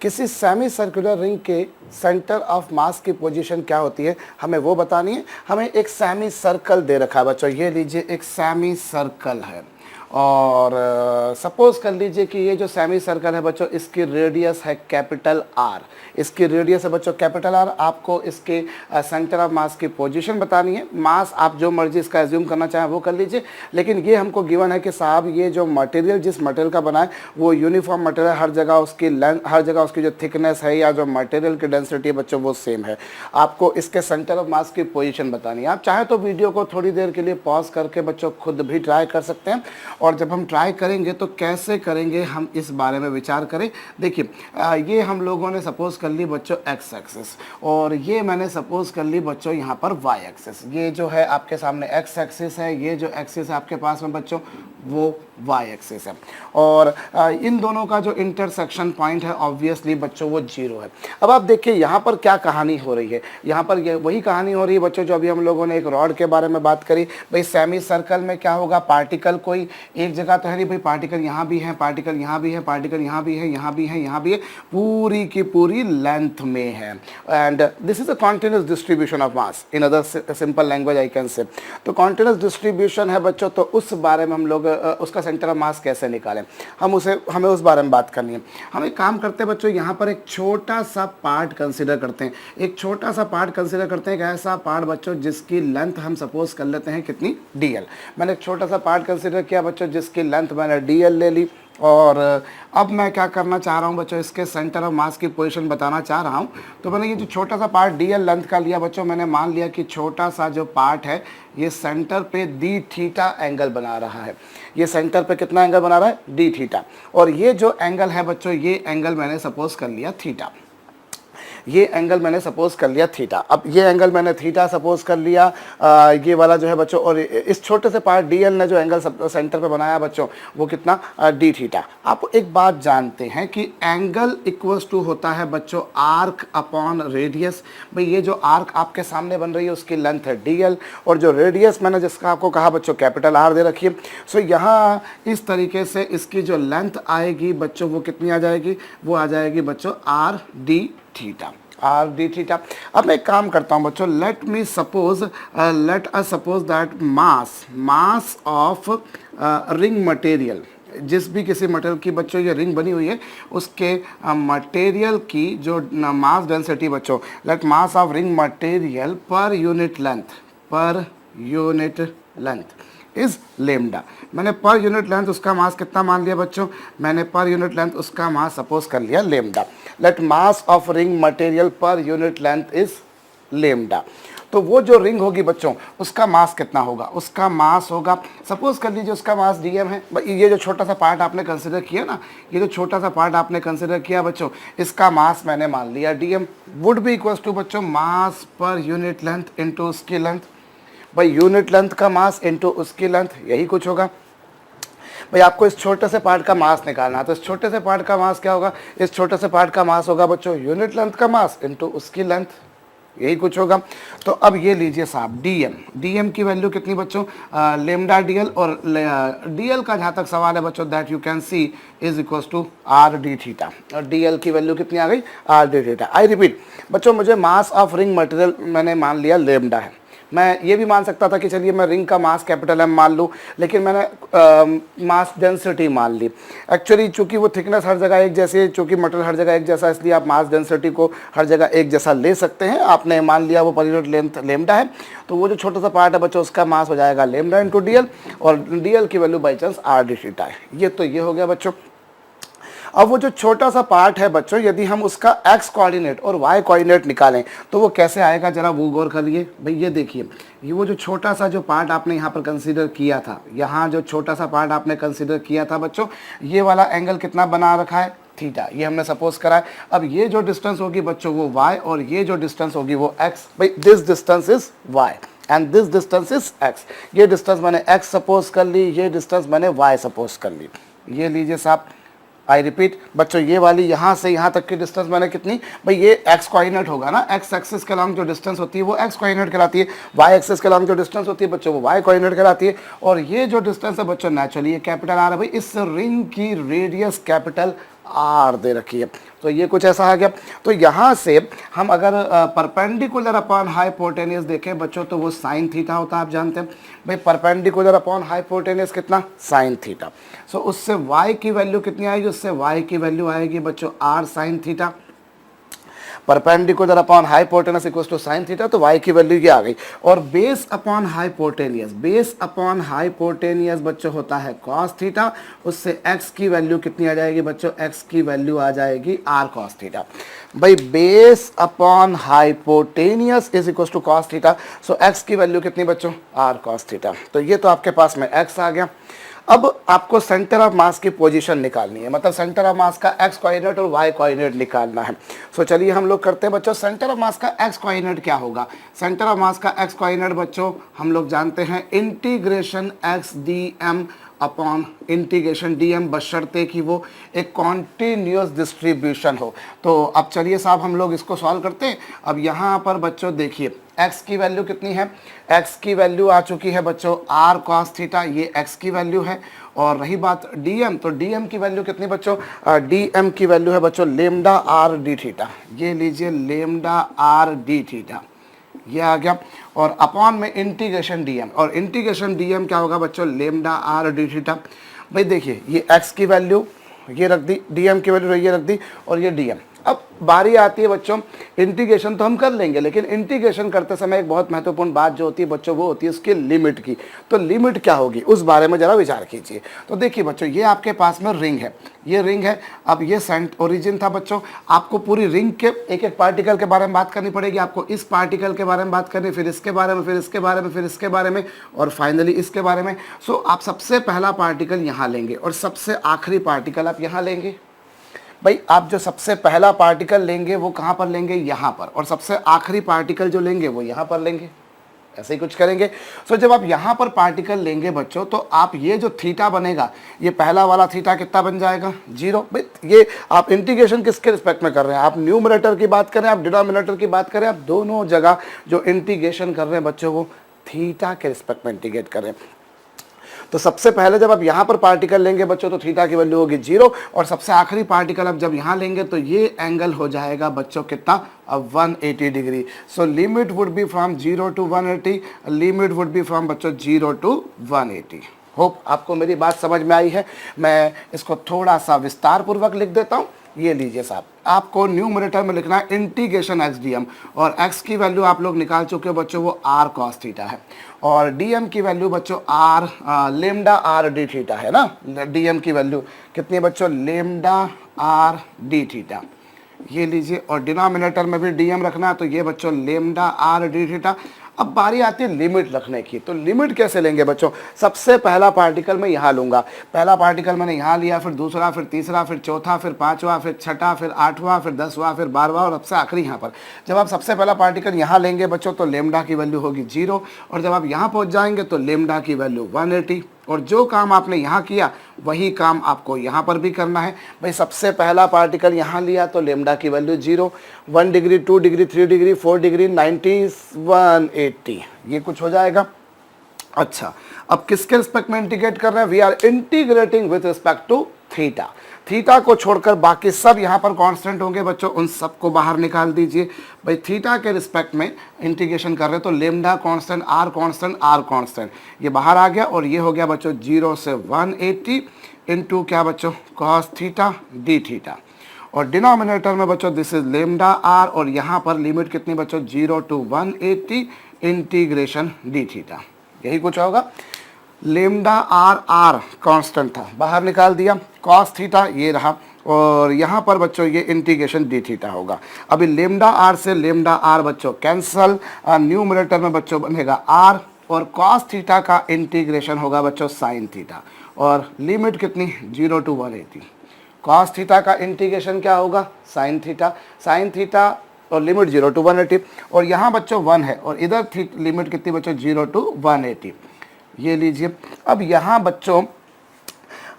किसी semi circular ring के centre of मास की पोजीशन क्या होती है, हमें वो बतानी है। हमें एक सेमी सर्कल दे रखा है बच्चों, ये लीजिए एक सेमी सर्कल है और सपोज कर लीजिए कि ये जो सेमी सर्कल है बच्चों, इसकी रेडियस है कैपिटल आर। इसकी रेडियस है बच्चों कैपिटल आर। आपको इसके सेंटर ऑफ मास की पोजीशन बतानी है। मास आप जो मर्जी इसका एज्यूम करना चाहें वो कर लीजिए, लेकिन ये हमको गिवन है कि साहब ये जो मटेरियल जिस मटेरियल का बना है वो यूनिफॉर्म मटेरियल, हर जगह उसकी लेंथ, हर जगह उसकी जो थिकनेस है या जो मटेरियल की डेंसिटी है बच्चों वो सेम है। आपको इसके सेंटर ऑफ मास की पोजीशन बतानी है। आप चाहे तो वीडियो को थोड़ी देर के लिए पॉज करके बच्चों खुद भी ट्राई कर सकते हैं, और जब हम ट्राई करेंगे तो कैसे करेंगे हम इस बारे में विचार करें। देखिए ये हम लोगों ने सपोज कर ली बच्चों एक्स एक्सिस, और ये मैंने सपोज कर ली बच्चों यहाँ पर वाई एक्सिस। ये जो है आपके सामने एक्स एक्सिस है, ये जो एक्सिस है आपके पास में बच्चों वो वाई एक्सिस है, और इन दोनों का जो इंटरसेक्शन पॉइंट है ऑब्वियसली बच्चों वो 0 है। अब आप देखिए यहाँ पर क्या कहानी हो रही है। यहाँ पर ये वही कहानी हो रही है बच्चों जो अभी हम लोगों ने एक रॉड के बारे में बात करी। भाई सेमी सर्कल में क्या होगा, पार्टिकल कोई एक जगह तो है नहीं भाई, पार्टिकल यहाँ भी है, पार्टिकल यहाँ भी है, पार्टिकल यहाँ भी है, यहाँ भी है, यहाँ भी है, पूरी की पूरी लेंथ में है। And this is a continuous distribution of mass, in other simple language I can say. तो कॉन्टिन्यूस डिस्ट्रीब्यूशन है बच्चों, तो उस बारे में हम लोग उसका सेंटर ऑफ मास कैसे निकालें, हमें उस बारे में बात करनी है। हम एक काम करते हैं बच्चों, यहाँ पर एक छोटा सा पार्ट कंसिडर करते हैं। एक छोटा सा पार्ट कंसिडर करते हैं, एक ऐसा पार्ट बच्चों जिसकी लेंथ हम सपोज कर लेते हैं कितनी, dl। मैंने एक छोटा सा पार्ट कंसिडर किया बच्चों जिसकी लेंथ मैंने dl ले ली, और अब मैं क्या करना चाह रहा हूँ बच्चों, इसके सेंटर ऑफ मास की पोजीशन बताना चाह रहा हूँ। तो मैंने ये जो छोटा सा पार्ट dl लेंथ का लिया बच्चों, मैंने मान लिया कि छोटा सा जो पार्ट है ये सेंटर पे डी थीटा एंगल बना रहा है। ये सेंटर पे कितना एंगल बना रहा है, डी थीटा, और ये जो एंगल है बच्चों ये एंगल मैंने सपोज कर लिया थीटा। ये एंगल मैंने सपोज कर लिया थीटा। अब ये एंगल मैंने थीटा सपोज कर लिया, ये वाला जो है बच्चों, और इस छोटे से पार्ट dl ने जो एंगल सेंटर पे बनाया बच्चों वो कितना, d थीटा। आप एक बात जानते हैं कि एंगल इक्वल्स टू होता है बच्चों आर्क अपॉन रेडियस। भाई ये जो आर्क आपके सामने बन रही है उसकी लेंथ है dl, और जो रेडियस मैंने जिसका आपको कहा बच्चों कैपिटल R दे रखी है। सो यहाँ इस तरीके से इसकी जो लेंथ आएगी बच्चों वो कितनी आ जाएगी, वो आ जाएगी बच्चों r d theta, R D theta. अब मैं एक काम करता हूँ बच्चों, let us suppose that mass of ring material, जिस भी किसी मटेरियल की बच्चों ये रिंग बनी हुई है उसके मटेरियल की जो मास डेंसिटी बच्चों, let mass of ring material per unit length is lambda. मैंने पर यूनिट लेंथ उसका मास कितना मान लिया बच्चों, मैंने पर यूनिट लेंथ उसका मास सपोज कर लिया lambda. Let mass of ring material per unit length is lambda. तो वो जो रिंग होगी बच्चों उसका मास कितना होगा, उसका मास होगा, सपोज कर लीजिए उसका मास dm है। ये जो छोटा सा पार्ट आपने कंसिडर किया ना, ये जो छोटा सा पार्ट आपने कंसिडर किया बच्चों, इसका मास मैंने मान लिया dm would be equals to बच्चों mass per unit length into उसकी लेंथ। भाई यूनिट लेंथ का मास इनटू उसकी लेंथ, यही कुछ होगा। भाई आपको इस छोटे से पार्ट का मास निकालना है, तो इस छोटे से पार्ट का मास क्या होगा, इस छोटे से पार्ट का मास होगा बच्चों यूनिट लेंथ का मास इनटू उसकी लेंथ, यही कुछ होगा। तो अब ये लीजिए साहब dm की वैल्यू कितनी बच्चों, लेमडा dl, और dl का जहाँ तक सवाल है बच्चों that you can see is equals to R D theta, और dl की वैल्यू कितनी आ गई, R D theta. I repeat बच्चों, मुझे मास ऑफ रिंग मटेरियल मैंने मान लिया लेमडा है। मैं ये भी मान सकता था कि चलिए मैं रिंग का मास कैपिटल M मान लूँ, लेकिन मैंने मास डेंसिटी मान ली। एक्चुअली चूंकि वो थिकनेस हर जगह एक जैसी है, चूंकि मटेरियल हर जगह एक जैसा, इसलिए आप मास डेंसिटी को हर जगह एक जैसा ले सकते हैं। आपने मान लिया वो पर यूनिट लेंथ लेमडा है, तो वो जो छोटा सा पार्ट है बच्चों उसका मास हो जाएगा लेमडा इंटू dl, और dl की value by chance R D theta है। ये हो गया बच्चों। अब वो जो छोटा सा पार्ट है बच्चों, यदि हम उसका x कोऑर्डिनेट और y कोऑर्डिनेट निकालें तो वो कैसे आएगा, जरा वो गौर करिए। भाई ये देखिए, ये वो जो छोटा सा जो पार्ट आपने यहाँ पर कंसीडर किया था, यहाँ जो छोटा सा पार्ट आपने कंसीडर किया था बच्चों, ये वाला एंगल कितना बना रखा है, थीटा, ये हमने सपोज करा है। अब ये जो डिस्टेंस होगी बच्चों वो y, और ये जो डिस्टेंस होगी वो x। भाई this distance is y and this distance is x। ये डिस्टेंस मैंने x सपोज कर ली, ये डिस्टेंस मैंने y सपोज कर ली। ये लीजिए साहब, आई रिपीट बच्चों, ये वाली यहाँ से यहाँ तक की डिस्टेंस मैंने कितनी, भाई ये एक्स कोऑर्डिनेट होगा ना, एक्स एक्सिस के अलॉन्ग जो डिस्टेंस होती है वो एक्स कोऑर्डिनेट कहलाती है, वाई एक्सिस के अलॉन्ग जो डिस्टेंस होती है बच्चों वो वाई कोऑर्डिनेट कहलाती है, और ये जो डिस्टेंस है बच्चों नेचुरली ये कैपिटल आर है। भाई इस रिंग की रेडियस कैपिटल आर दे रखी है। तो ये कुछ ऐसा आ गया। तो यहाँ से हम अगर परपेंडिकुलर अपॉन हाइपोटेनियस देखें बच्चों तो वो साइन थीटा होता है, आप जानते हैं भाई परपेंडिकुलर अपॉन हाइपोटेनियस कितना, साइन थीटा। सो उससे y की वैल्यू कितनी आएगी, उससे y की वैल्यू आएगी बच्चों are sine theta. Perpendicular upon hypotenuse equals to sine theta, तो y की वैल्यू ये आ गई। और base upon hypotenuse, base upon hypotenuse बच्चों होता है cos थीटा, उससे x की वैल्यू कितनी आ जाएगी बच्चों, x की वैल्यू आ जाएगी r cos थीटा। भाई base upon hypotenuse is equals to cos theta, so x की वैल्यू कितनी बच्चों, r cos थीटा। तो ये तो आपके पास में x आ गया। अब आपको सेंटर ऑफ मास की पोजीशन निकालनी है, मतलब सेंटर ऑफ मास का एक्स कोऑर्डिनेट और वाई कोऑर्डिनेट निकालना है। सो चलिए हम लोग करते हैं बच्चों, सेंटर ऑफ मास का एक्स कोऑर्डिनेट क्या होगा। सेंटर ऑफ मास का एक्स कोऑर्डिनेट बच्चों हम लोग जानते हैं integration x d m upon integration d m, बशर्ते कि वो एक कॉन्टिन्यूस डिस्ट्रीब्यूशन हो। तो अब चलिए साहब हम लोग इसको सॉल्व करते हैं। अब यहाँ पर बच्चों देखिए x की वैल्यू कितनी है, x की वैल्यू आ चुकी है बच्चों r cos थीटा, ये x की वैल्यू है। और रही बात dm, तो dm की वैल्यू कितनी बच्चों, dm की वैल्यू है बच्चों लेमडा r d थीटा, ये लीजिए लेमडा r d थीटा, ये आ गया। और अपॉन में इंटीग्रेशन dm, और इंटीग्रेशन dm क्या होगा बच्चों, लेमडा r d थीटा। भाई देखिए ये x की वैल्यू ये रख दी, dm की वैल्यू ये रख दी, और ये dm। अब बारी आती है बच्चों, इंटीग्रेशन तो हम कर लेंगे, लेकिन इंटीग्रेशन करते समय एक बहुत महत्वपूर्ण बात जो होती है बच्चों वो होती है उसकी लिमिट की। तो लिमिट क्या होगी उस बारे में जरा विचार कीजिए। तो देखिए बच्चों ये आपके पास में रिंग है, ये रिंग है। अब ये सेंट ओरिजिन था बच्चों, आपको पूरी रिंग के एक एक पार्टिकल के बारे में बात करनी पड़ेगी। आपको इस पार्टिकल के बारे में बात करनी, फिर इसके बारे में, फिर इसके बारे में, फिर इसके बारे में, और फाइनली इसके बारे में। सो आप सबसे पहला पार्टिकल यहाँ लेंगे और सबसे आखिरी पार्टिकल आप यहाँ लेंगे। भाई आप जो सबसे पहला पार्टिकल लेंगे वो कहाँ पर लेंगे, यहाँ पर, और सबसे आखिरी पार्टिकल जो लेंगे वो यहाँ पर लेंगे, ऐसे ही कुछ करेंगे। सो जब आप यहाँ पर पार्टिकल लेंगे बच्चों तो आप ये जो थीटा बनेगा, ये पहला वाला थीटा कितना बन जाएगा, 0। भाई ये आप इंटीग्रेशन किसके रिस्पेक्ट में कर रहे हैं, आप न्यूमरेटर की बात करें, आप डिनोमिनेटर की बात करें, आप दोनों जगह जो इंटीग्रेशन कर रहे हैं बच्चों वो थीटा के रिस्पेक्ट में इंटीग्रेट कर रहे हैं। तो सबसे पहले जब आप यहाँ पर पार्टिकल लेंगे बच्चों तो थीटा की वैल्यू होगी 0, और सबसे आखिरी पार्टिकल आप जब यहाँ लेंगे तो ये एंगल हो जाएगा बच्चों कितना, अब 180 degree. So limit would be from 0 to 180, limit would be from बच्चों 0 टू 180। होप आपको मेरी बात समझ में आई है। मैं इसको थोड़ा सा विस्तार पूर्वक लिख देता हूँ। ये लीजिए साहब, आपको न्यूमरेटर में लिखना है इंटीग्रेशन एक्स डी एम, और एक्स की वैल्यू आप लोग निकाल चुके हो बच्चों वो आर कॉस थीटा है, और डी एम की वैल्यू बच्चों r lambda r D theta है ना। डी एम की वैल्यू कितनी है बच्चों, लेमडा आर डी थीटा, ये लीजिए। और डिनोमिनेटर में भी डी एम रखना है, तो ये बच्चों लेमडा आर डी थीटा। अब बारी आती है लिमिट रखने की। तो लिमिट कैसे लेंगे बच्चों, सबसे पहला पार्टिकल मैं यहाँ लूँगा, पहला पार्टिकल मैंने यहाँ लिया, फिर दूसरा, फिर तीसरा, फिर चौथा, फिर पाँचवा, फिर छठा, फिर आठवां, फिर 10वां, फिर 12वां, और सबसे आखिरी यहाँ पर। जब आप सबसे पहला पार्टिकल यहाँ लेंगे बच्चों तो लेमडा की वैल्यू होगी 0, और जब आप यहाँ पहुँच जाएंगे तो लेमडा की वैल्यू 180। और जो काम आपने यहाँ किया वही काम आपको यहाँ पर भी करना है। भाई सबसे पहला पार्टिकल यहाँ लिया तो लेमडा की value 0, 1 degree, 2 degree, 3 degree, 4 degree, 90, 180, ये कुछ हो जाएगा। अच्छा, अब किसके रिस्पेक्ट में इंटीग्रेट कर रहे हैं, we are integrating with respect to theta. Theta को छोड़कर बाकी सब यहाँ पर कांस्टेंट होंगे बच्चों, उन सब को बाहर निकाल दीजिए। भाई थीटा के रिस्पेक्ट में इंटीग्रेशन कर रहे हैं तो lambda constant, r constant, r constant, ये बाहर आ गया, और ये हो गया बच्चों 0 से 180 इंटू क्या बच्चों, कॉस थीटा डी थीटा। और डिनोमिनेटर में बच्चों दिस इज लेमडा आर, और यहाँ पर लिमिट कितनी बच्चों, 0 टू 180 इंटीग्रेशन डी थीटा, यही कुछ होगा। लेमडा आर कांस्टेंट था, बाहर निकाल दिया, कॉस थीटा ये रहा, और यहाँ पर बच्चों ये इंटीग्रेशन डी थीटा होगा। अभी लेमडा आर से लेमडा आर बच्चों कैंसल, न्यूमरेटर में बच्चों बनेगा आर, और कॉस थीटा का इंटीग्रेशन होगा बच्चों साइन थीटा, और लिमिट कितनी 0 टू 180। कॉस थीटा का इंटीग्रेशन क्या होगा, साइन थीटा, साइन थीटा, और लिमिट 0 टू 180, और यहाँ बच्चों 1 है, और इधर लिमिट कितनी बच्चों 0 टू 180, ये लीजिए। अब यहाँ बच्चों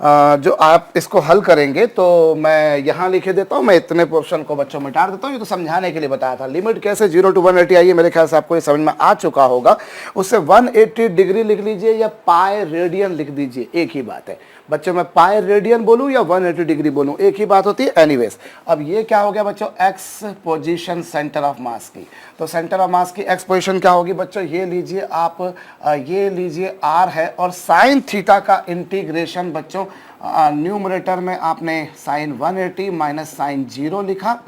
जो आप इसको हल करेंगे तो मैं यहाँ लिखे देता हूँ, मैं इतने पोर्शन को बच्चों मिटा देता हूँ, ये तो समझाने के लिए बताया था। लिमिट कैसे 0 टू 180 आई है, मेरे ख्याल से आपको ये समझ में आ चुका होगा। उससे 180 डिग्री लिख लीजिए या पाई रेडियन लिख दीजिए, एक ही बात है। बच्चों मैं पाई रेडियन बोलूँ या 180 डिग्री बोलूँ, एक ही बात होती है। एनीवेज, अब ये क्या हो गया बच्चों, एक्स पोजीशन सेंटर ऑफ मास की। तो सेंटर ऑफ मास की एक्स पोजीशन क्या होगी बच्चों, ये लीजिए आप, ये लीजिए आर है, और साइन थीटा का इंटीग्रेशन बच्चों न्यूमरेटर में आपने साइन 180 माइनस साइन 0 लिखा,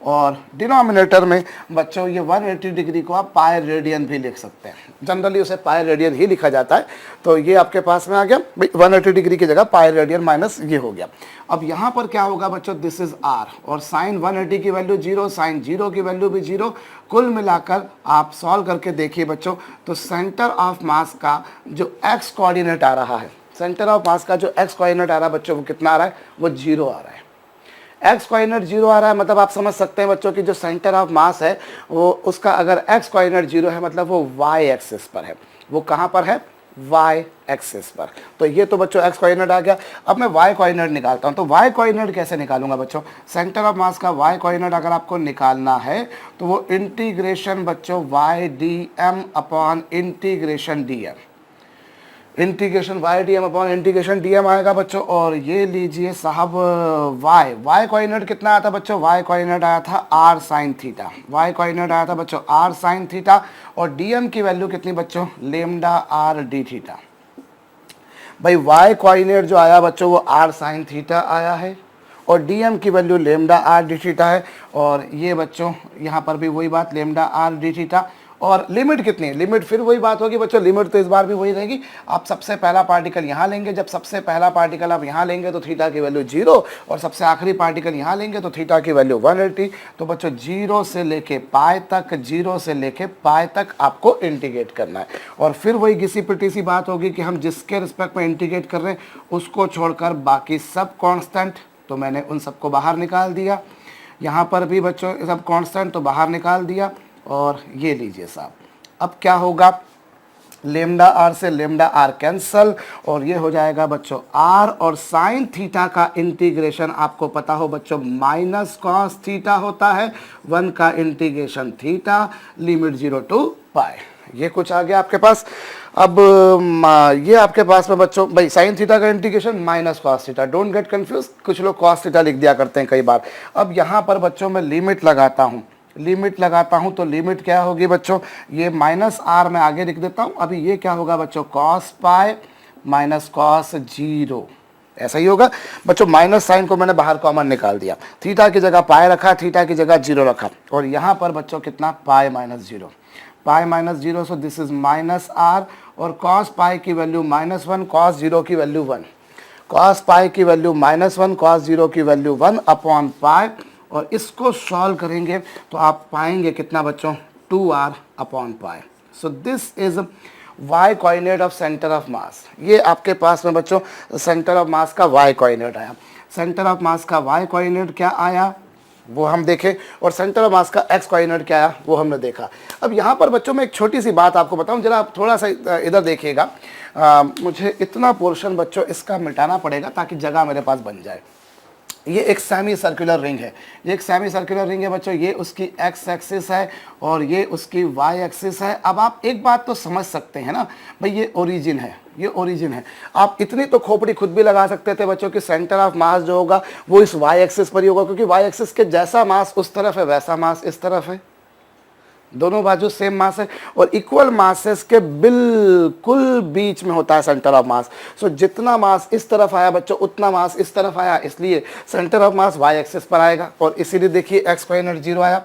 और डिनोमिनेटर में बच्चों ये 180 डिग्री को आप पाई रेडियन भी लिख सकते हैं, जनरली उसे पाई रेडियन ही लिखा जाता है। तो ये आपके पास में आ गया 180 डिग्री की जगह पाई रेडियन माइनस ये हो गया। अब यहाँ पर क्या होगा बच्चों, दिस इज आर, और साइन 180 की वैल्यू 0, साइन 0 की वैल्यू भी 0, कुल मिलाकर आप सॉल्व करके देखिए बच्चों, तो सेंटर ऑफ मास का जो एक्स कोऑर्डिनेट आ रहा है, सेंटर ऑफ मास का जो एक्स कोऑर्डिनेट आ रहा है बच्चों, वो कितना आ रहा है, वो 0 आ रहा है। एक्स कोऑर्डिनेट 0 आ रहा है, मतलब आप समझ सकते हैं बच्चों की जो सेंटर ऑफ मास है वो, उसका अगर एक्स कोऑर्डिनेट 0 है मतलब वो वाई एक्सिस पर है। वो कहाँ पर है, वाई एक्सिस पर। तो ये तो बच्चों एक्स कोऑर्डिनेट आ गया। अब मैं वाई कोऑर्डिनेट निकालता हूँ। तो वाई कोऑर्डिनेट कैसे निकालूंगा बच्चों, सेंटर ऑफ मास का वाई कोऑर्डिनेट अगर आपको निकालना है तो वो इंटीग्रेशन बच्चों y d m upon integration d m, integration y d m upon integration d m आएगा बच्चों। और ये लीजिए साहब वाई कोऑर्डिनेट कितना आया था बच्चों, वाई कोऑर्डिनेट आया था r sine theta, y coordinate आया था बच्चों आर साइन थीटा, और डी एम की वैल्यू कितनी बच्चों, लेमडा आर डी थीटा। भाई वाई कोऑर्डिनेट जो आया बच्चों वो आर साइन थीटा आया है, और डी एम की value lambda r D theta है, और ये बच्चों यहाँ पर भी वही बात, लेमडा आर डी थीटा। और लिमिट कितनी है, लिमिट फिर वही बात होगी बच्चों, लिमिट तो इस बार भी वही रहेगी। आप सबसे पहला पार्टिकल यहाँ लेंगे, जब सबसे पहला पार्टिकल आप यहाँ लेंगे तो थीटा की वैल्यू 0, और सबसे आखिरी पार्टिकल यहाँ लेंगे तो थीटा की वैल्यू 180। तो बच्चों 0 से लेके पाई तक, 0 से लेके पाई तक आपको इंटीग्रेट करना है। और फिर वही घिसी पिटी सी बात होगी कि हम जिसके रिस्पेक्ट में इंटीग्रेट कर रहे हैं उसको छोड़कर बाकी सब कॉन्स्टेंट, तो मैंने उन सबको बाहर निकाल दिया। यहाँ पर भी बच्चों सब कॉन्स्टेंट तो बाहर निकाल दिया। और ये लीजिए साहब, अब क्या होगा, लेमडा आर से लेमडा आर कैंसल, और ये हो जाएगा बच्चों आर, और साइन थीटा का इंटीग्रेशन आपको पता हो बच्चों माइनस कॉस थीटा होता है, 1 का इंटीग्रेशन थीटा, लिमिट 0 टू पाई। ये कुछ आ गया आपके पास। अब ये आपके पास में बच्चों भाई साइन थीटा का integration minus cos theta, don't get confuse, कुछ लोग कॉस थीटा लिख दिया करते हैं कई बार। अब यहाँ पर बच्चों मैं लिमिट लगाता हूँ, लिमिट लगाता हूं, तो लिमिट क्या होगी बच्चों, ये माइनस आर में आगे लिख देता हूं। अभी ये क्या होगा बच्चों, कॉस पाई माइनस कॉस 0, ऐसा ही होगा बच्चों। माइनस साइन को मैंने बाहर कॉमन निकाल दिया, थीटा की जगह पाई रखा, थीटा की जगह 0 रखा, और यहाँ पर बच्चों कितना, pi minus 0, pi minus 0, so this is minus r, और कॉस पाई की वैल्यू -1, कॉस 0 की वैल्यू 1, कॉस पाई की वैल्यू -1, कॉस 0 की वैल्यू 1 अपॉन पाई। और इसको सॉल्व करेंगे तो आप पाएंगे कितना बच्चों, 2r upon pi. So this is y coordinate of centre of mass. ये आपके पास में बच्चों सेंटर ऑफ मास का वाई कोऑर्डिनेट आया। सेंटर ऑफ मास का वाई कोऑर्डिनेट क्या आया वो हम देखें, और सेंटर ऑफ मास का एक्स कोऑर्डिनेट क्या आया वो हमने देखा। अब यहाँ पर बच्चों मैं एक छोटी सी बात आपको बताऊँ, जरा आप थोड़ा सा इधर देखिएगा। मुझे इतना पोर्शन बच्चों इसका मिटाना पड़ेगा ताकि जगह मेरे पास बन जाए। ये एक सेमी सर्कुलर रिंग है, ये एक सेमी सर्कुलर रिंग है बच्चों, ये उसकी एक्स एक्सिस है और ये उसकी वाई एक्सिस है। अब आप एक बात तो समझ सकते हैं ना भाई, ये ओरिजिन है, ये ओरिजिन है। आप इतनी तो खोपड़ी खुद भी लगा सकते थे बच्चों कि सेंटर ऑफ मास जो होगा वो इस वाई एक्सिस पर ही होगा, क्योंकि वाई एक्सिस के जैसा मास उस तरफ है वैसा मास इस तरफ है, दोनों बाजू सेम मास है, और इक्वल मासेस के बिल्कुल बीच में होता है सेंटर ऑफ मास। सो जितना मास इस तरफ आया बच्चों उतना मास इस तरफ आया, इसलिए centre of mass y axis पर आएगा। और इसीलिए देखिए एक्स कोऑर्डिनेट 0 आया,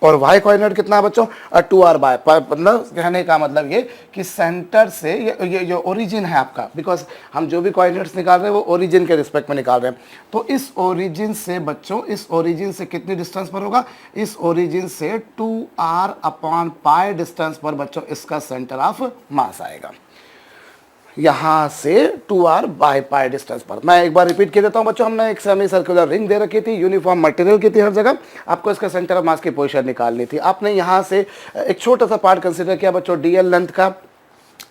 और वाई कोऑर्डिनेट कितना है बच्चों, 2r बाय, मतलब कहने का मतलब ये कि सेंटर से ये ओरिजिन है आपका, बिकॉज हम जो भी कोऑर्डिनेट्स निकाल रहे हैं वो ओरिजिन के रिस्पेक्ट में निकाल रहे हैं। तो इस ओरिजिन से बच्चों, इस ओरिजिन से कितनी डिस्टेंस पर होगा, इस ओरिजिन से 2r अपॉन पाई डिस्टेंस पर बच्चों इसका सेंटर ऑफ मास आएगा, यहाँ से 2r बाय पाई डिस्टेंस पर। मैं एक बार रिपीट कर देता हूँ बच्चों, हमने एक सेमी सर्कुलर रिंग दे रखी थी, यूनिफॉर्म मटेरियल की थी हर जगह, आपको इसका सेंटर ऑफ मास की पोजीशन निकालनी थी। आपने यहाँ से एक छोटा सा पार्ट कंसीडर किया बच्चों, डीएल लेंथ का,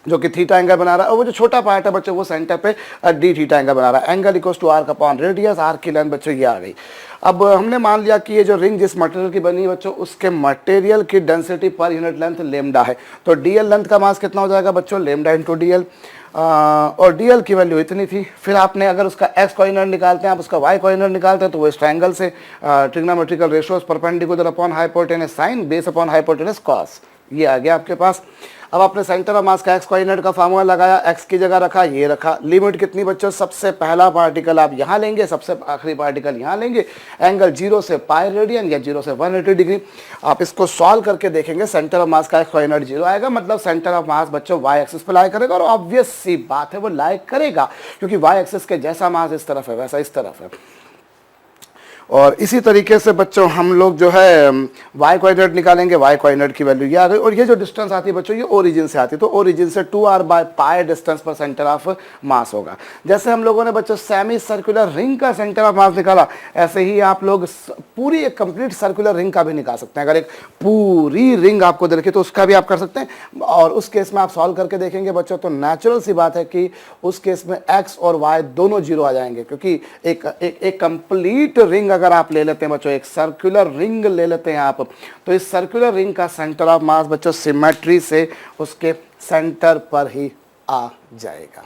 जो कि थीटा एंगल बना रहा है, और वो जो छोटा पार्ट है बच्चों वो सेंटर पे डी थीटा एंगल बना रहा है। Angle equals to arc upon radius, arc की लेंथ बच्चों ये आ गई। अब हमने मान लिया कि ये जो रिंग जिस मटेरियल की बनी है बच्चों उसके मटेरियल की डेंसिटी पर यूनिट लेंथ लेमडा है, तो डीएल लेंथ का मास कितना हो जाएगा बच्चों, लेमडा इंटू डीएल, और डीएल की वैल्यू इतनी थी। फिर आपने अगर उसका एक्स कोऑर्डिनेट निकालते हैं, आप उसका वाई कोऑर्डिनेट निकालते हैं, तो वो इस ट्रायंगल से trigonometrical ratios perpendicular upon hypotenuse sine base upon hypotenuse cos, ये आ गया आपके पास। अब आपने सेंटर ऑफ मास का एक्स कोऑर्डिनेट का फार्मूला लगाया, एक्स की जगह रखा, ये रखा। लिमिट कितनी बच्चों, सबसे पहला पार्टिकल आप यहाँ लेंगे, सबसे आखिरी पार्टिकल यहाँ लेंगे। एंगल 0 से पाई रेडियन या 0 से 180 डिग्री। आप इसको सॉल्व करके देखेंगे, सेंटर ऑफ मास का एक्स कोऑर्डिनेट 0 आएगा, मतलब सेंटर ऑफ मास बच्चों वाई एक्सिस पे लाई करेगा, और ऑब्वियस सी बात है वो लाई करेगा, क्योंकि वाई एक्सिस के जैसा मास इस तरफ है वैसा इस तरफ है। और इसी तरीके से बच्चों हम लोग जो है वाई कोऑर्डिनेट निकालेंगे, वाई कोऑर्डिनेट की वैल्यू ये आ गई। और ये जो डिस्टेंस आती है बच्चों ये ओरिजिन से आती है, तो ओरिजिन से 2r बाय पाई डिस्टेंस पर सेंटर ऑफ मास होगा। जैसे हम लोगों ने बच्चों सेमी सर्कुलर रिंग का सेंटर ऑफ मास निकाला, ऐसे ही आप लोग पूरी एक कंप्लीट सर्कुलर रिंग का भी निकाल सकते हैं। अगर एक पूरी रिंग आपको दे रखी तो उसका भी आप कर सकते हैं, और उस केस में आप सॉल्व करके देखेंगे बच्चों तो नेचुरल सी बात है कि उस केस में एक्स और वाई दोनों 0 आ जाएंगे, क्योंकि एक कंप्लीट रिंग अगर आप ले लेते हैं बच्चों, एक सर्कुलर रिंग ले लेते हैं आप, तो इस सर्कुलर रिंग का सेंटर ऑफ मास बच्चों सिमेट्री से उसके सेंटर पर ही आ जाएगा।